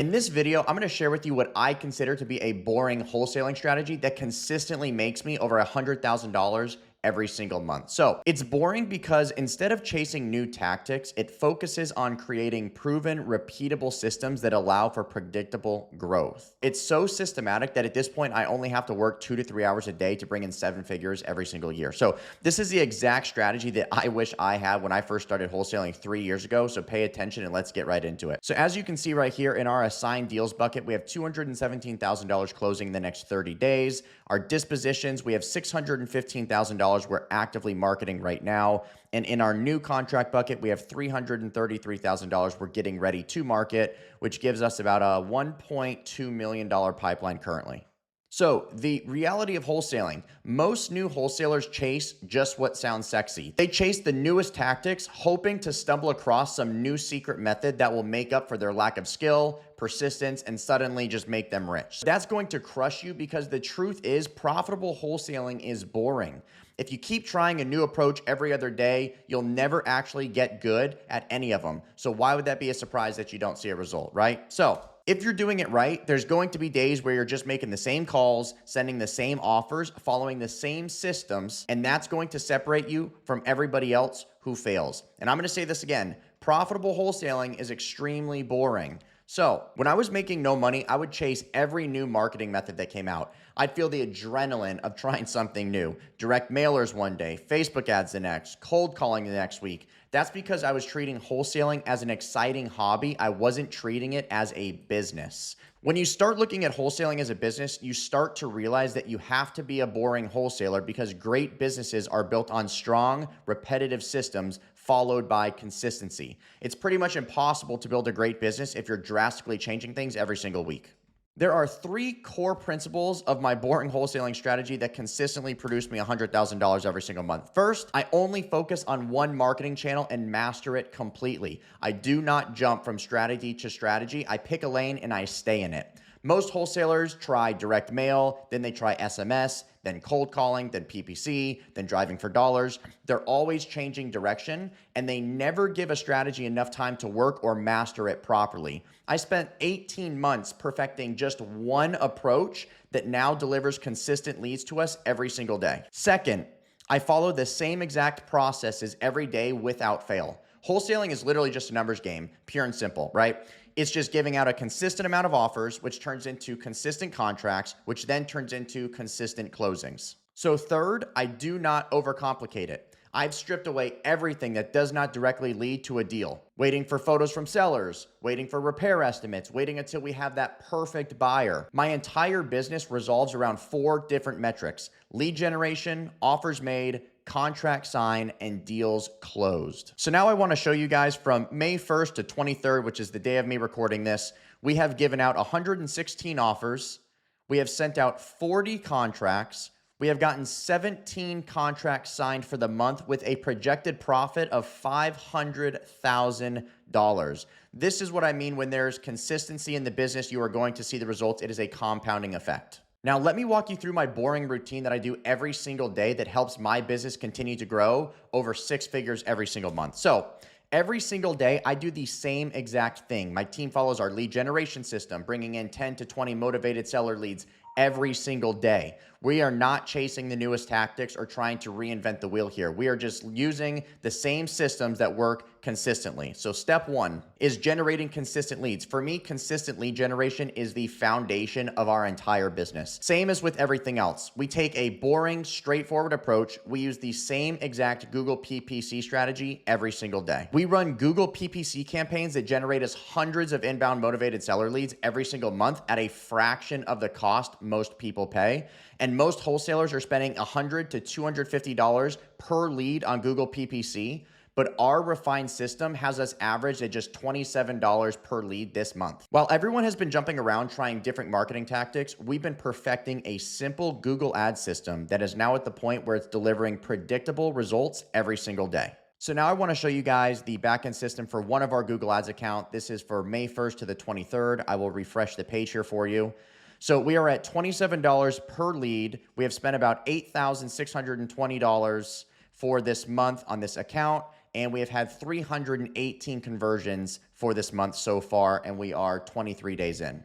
In this video, I'm going to share with you what I consider to be a boring wholesaling strategy that consistently makes me over $100,000 every single month. So it's boring because instead of chasing new tactics, it focuses on creating proven, repeatable systems that allow for predictable growth. It's so systematic that at this point, I only have to work 2 to 3 hours a day to bring in 7 figures every single year. So this is the exact strategy that I wish I had when I first started wholesaling 3 years ago. So pay attention and let's get right into it. So as you can see right here in our assigned deals bucket, we have $217,000 closing in the next 30 days. Our dispositions, we have $615,000 we're actively marketing right now. And in our new contract bucket, we have $333,000 we're getting ready to market, which gives us about a $1.2 million pipeline currently. So the reality of wholesaling, most new wholesalers chase just what sounds sexy. They chase the newest tactics, hoping to stumble across some new secret method that will make up for their lack of skill, persistence, and suddenly just make them rich. That's going to crush you because the truth is profitable wholesaling is boring. If you keep trying a new approach every other day, you'll never actually get good at any of them. So why would that be a surprise that you don't see a result, right? So if you're doing it right, there's going to be days where you're just making the same calls, sending the same offers, following the same systems, and that's going to separate you from everybody else who fails. And I'm going to say this again, profitable wholesaling is extremely boring. So when I was making no money, I would chase every new marketing method that came out. I'd feel the adrenaline of trying something new. Direct mailers one day, Facebook ads the next, cold calling the next week. That's because I was treating wholesaling as an exciting hobby. I wasn't treating it as a business. When you start looking at wholesaling as a business, you start to realize that you have to be a boring wholesaler because great businesses are built on strong, repetitive systems followed by consistency. It's pretty much impossible to build a great business if you're drastically changing things every single week. There are 3 core principles of my boring wholesaling strategy that consistently produce me $100,000 every single month. First, I only focus on one marketing channel and master it completely. I do not jump from strategy to strategy. I pick a lane and I stay in it. Most wholesalers try direct mail, then they try SMS, then cold calling, then PPC, then driving for dollars. They're always changing direction, and they never give a strategy enough time to work or master it properly. I spent 18 months perfecting just one approach that now delivers consistent leads to us every single day. Second, I follow the same exact processes every day without fail. Wholesaling is literally just a numbers game, pure and simple, right? It's just giving out a consistent amount of offers, which turns into consistent contracts, which then turns into consistent closings. So third, I do not overcomplicate it. I've stripped away everything that does not directly lead to a deal. Waiting for photos from sellers, waiting for repair estimates, waiting until we have that perfect buyer. My entire business revolves around 4 different metrics: lead generation, offers made, contract sign, and deals closed. So now I want to show you guys from May 1st to 23rd, which is the day of me recording this, we have given out 116 offers. We have sent out 40 contracts. We have gotten 17 contracts signed for the month with a projected profit of $500,000. This is what I mean when there's consistency in the business, you are going to see the results. It is a compounding effect. Now, let me walk you through my boring routine that I do every single day that helps my business continue to grow over 6 figures every single month. So every single day, I do the same exact thing. My team follows our lead generation system, bringing in 10 to 20 motivated seller leads every single day. We are not chasing the newest tactics or trying to reinvent the wheel here. We are just using the same systems that work consistently. So step 1 is generating consistent leads. For me, consistent lead generation is the foundation of our entire business. Same as with everything else. We take a boring, straightforward approach. We use the same exact Google PPC strategy every single day. We run Google PPC campaigns that generate us hundreds of inbound motivated seller leads every single month at a fraction of the cost most people pay. And most wholesalers are spending $100 to $250 per lead on Google PPC, but our refined system has us averaged at just $27 per lead this month. While everyone has been jumping around trying different marketing tactics, we've been perfecting a simple Google Ads system that is now at the point where it's delivering predictable results every single day. So now I want to show you guys the backend system for one of our Google Ads account. This is for May 1st to the 23rd. I will refresh the page here for you. So we are at $27 per lead. We have spent about $8,620 for this month on this account. and we have had 318 conversions for this month so far, and we are 23 days in.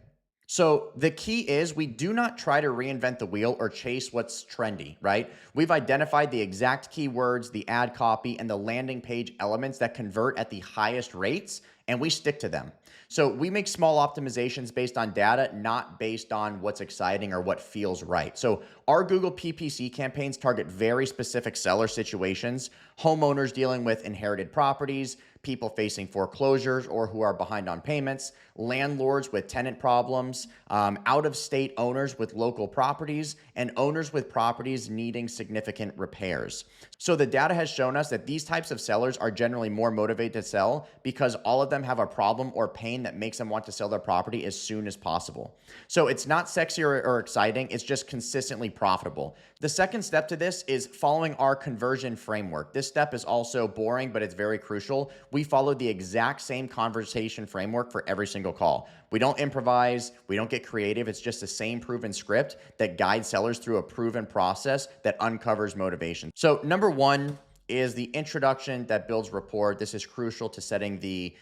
So the key is we do not try to reinvent the wheel or chase what's trendy, right? We've identified the exact keywords, the ad copy, and the landing page elements that convert at the highest rates, and we stick to them. So we make small optimizations based on data, not based on what's exciting or what feels right. So our Google PPC campaigns target very specific seller situations, homeowners dealing with inherited properties, people facing foreclosures or who are behind on payments, landlords with tenant problems, out-of-state owners with local properties, and owners with properties needing significant repairs. So the data has shown us that these types of sellers are generally more motivated to sell because all of them have a problem or pain that makes them want to sell their property as soon as possible. So it's not sexy or exciting, it's just consistently profitable. The second step to this is following our conversion framework. This step is also boring, but it's very crucial. We follow the exact same conversation framework for every single call. We don't improvise, we don't get creative. It's just the same proven script that guides sellers through a proven process that uncovers motivation. So number one is the introduction that builds rapport. This is crucial to setting the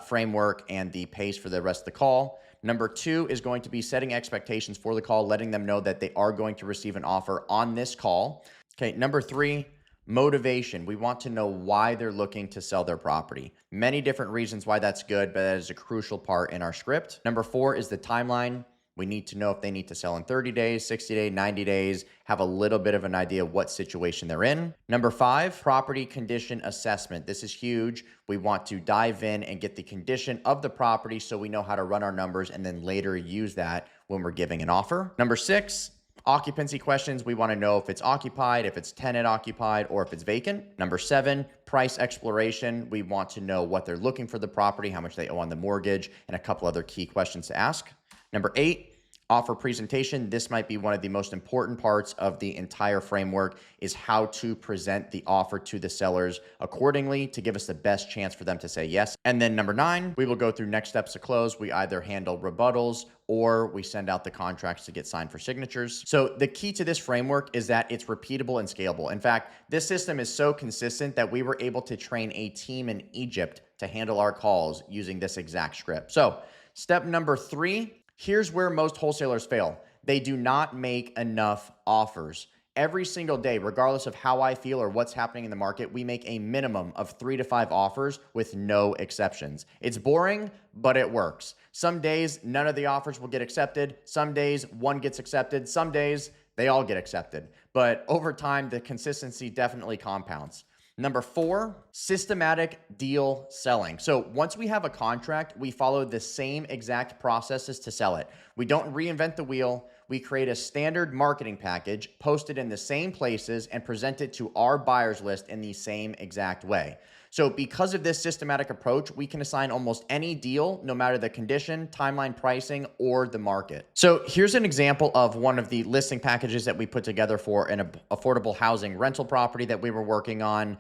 framework and the pace for the rest of the call. Number two is going to be setting expectations for the call, letting them know that they are going to receive an offer on this call. Okay, number three, motivation. We want to know why they're looking to sell their property. Many different reasons why that's good, but that is a crucial part in our script. Number four is the timeline. We need to know if they need to sell in 30 days, 60 days, 90 days, have a little bit of an idea of what situation they're in. Number five, property condition assessment. This is huge. We want to dive in and get the condition of the property so we know how to run our numbers and then later use that when we're giving an offer. Number six, occupancy questions. We want to know if it's occupied, if it's tenant occupied, or if it's vacant. Number seven, price exploration. We want to know what they're looking for the property, how much they owe on the mortgage, and a couple other key questions to ask. Number eight, offer presentation. This might be one of the most important parts of the entire framework is how to present the offer to the sellers accordingly to give us the best chance for them to say yes. And then number nine, we will go through next steps to close. We either handle rebuttals or we send out the contracts to get signed for signatures. So the key to this framework is that it's repeatable and scalable. In fact, this system is so consistent that we were able to train a team in Egypt to handle our calls using this exact script. So step number three, here's where most wholesalers fail. They do not make enough offers. Every single day, regardless of how I feel or what's happening in the market, we make a minimum of 3 to 5 offers with no exceptions. It's boring, but it works. Some days, none of the offers will get accepted. Some days, one gets accepted. Some days, they all get accepted. But over time, the consistency definitely compounds. Number four, systematic deal selling. So once we have a contract, we follow the same exact processes to sell it. We don't reinvent the wheel. We create a standard marketing package, post it in the same places, and present it to our buyers list in the same exact way. So because of this systematic approach, we can assign almost any deal, no matter the condition, timeline, pricing, or the market. So here's an example of one of the listing packages that we put together for an affordable housing rental property that we were working on.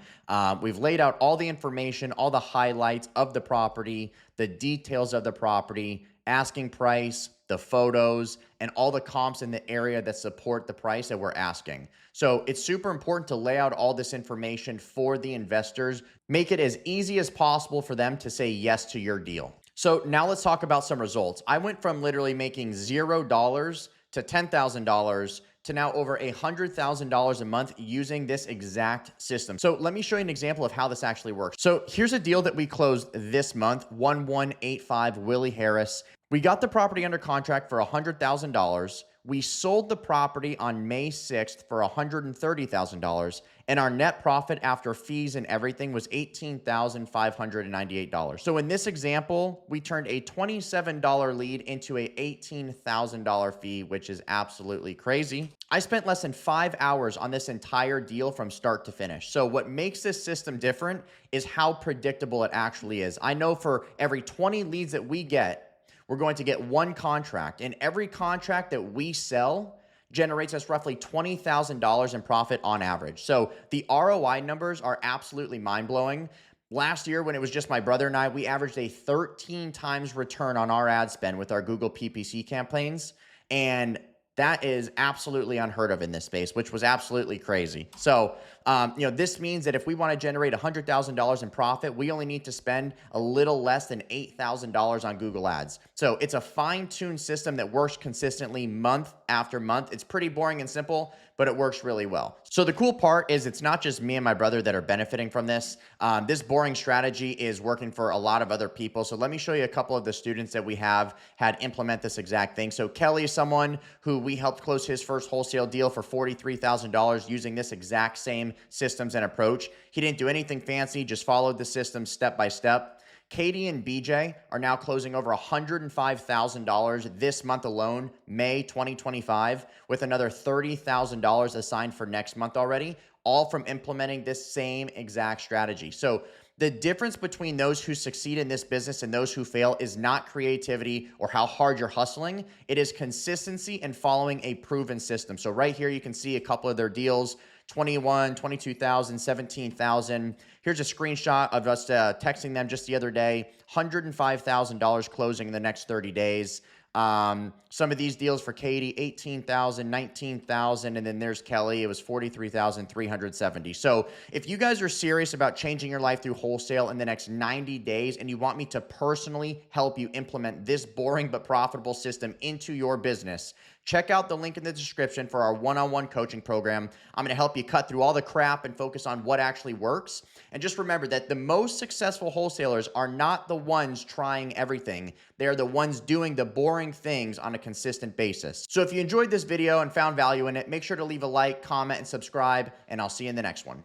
We've laid out all the information, all the highlights of the property, the details of the property, asking price, the photos, and all the comps in the area that support the price that we're asking. So it's super important to lay out all this information for the investors, make it as easy as possible for them to say yes to your deal. So now let's talk about some results. I went from literally making $0 to $10,000 to now over $100,000 a month using this exact system. So let me show you an example of how this actually works. So here's a deal that we closed this month, 1185 Willie Harris. We got the property under contract for $100,000. We sold the property on May 6th for $130,000, and our net profit after fees and everything was $18,598. So in this example, we turned a $27 lead into a $18,000 fee, which is absolutely crazy. I spent less than 5 hours on this entire deal from start to finish. So what makes this system different is how predictable it actually is. I know for every 20 leads that we get, we're going to get one contract, and every contract that we sell generates us roughly $20,000 in profit on average. So the ROI numbers are absolutely mind-blowing. Last year, when it was just my brother and I, we averaged a 13 times return on our ad spend with our Google PPC campaigns, and that is absolutely unheard of in this space, which was absolutely crazy. So This means that if we want to generate $100,000 in profit, we only need to spend a little less than $8,000 on Google Ads. So it's a fine-tuned system that works consistently month after month. It's pretty boring and simple, but it works really well. So the cool part is it's not just me and my brother that are benefiting from this. This boring strategy is working for a lot of other people. So let me show you a couple of the students that we have had implement this exact thing. So Kelly is someone who we helped close his first wholesale deal for $43,000 using this exact same systems and approach. He didn't do anything fancy, just followed the system step by step. Katie and BJ are now closing over $105,000 this month alone, May 2025, with another $30,000 assigned for next month already, all from implementing this same exact strategy. So the difference between those who succeed in this business and those who fail is not creativity or how hard you're hustling. It is consistency and following a proven system. So right here, you can see a couple of their deals. 21, 22,000, 17,000. Here's a screenshot of us texting them just the other day. $105,000 closing in the next 30 days. Some of these deals for Katie, 18,000, 19,000, and then there's Kelly. It was 43,370. So if you guys are serious about changing your life through wholesale in the next 90 days and you want me to personally help you implement this boring but profitable system into your business, check out the link in the description for our one-on-one coaching program. I'm going to help you cut through all the crap and focus on what actually works. And just remember that the most successful wholesalers are not the ones trying everything. They're the ones doing the boring things on a consistent basis. So if you enjoyed this video and found value in it, make sure to leave a like, comment, and subscribe, and I'll see you in the next one.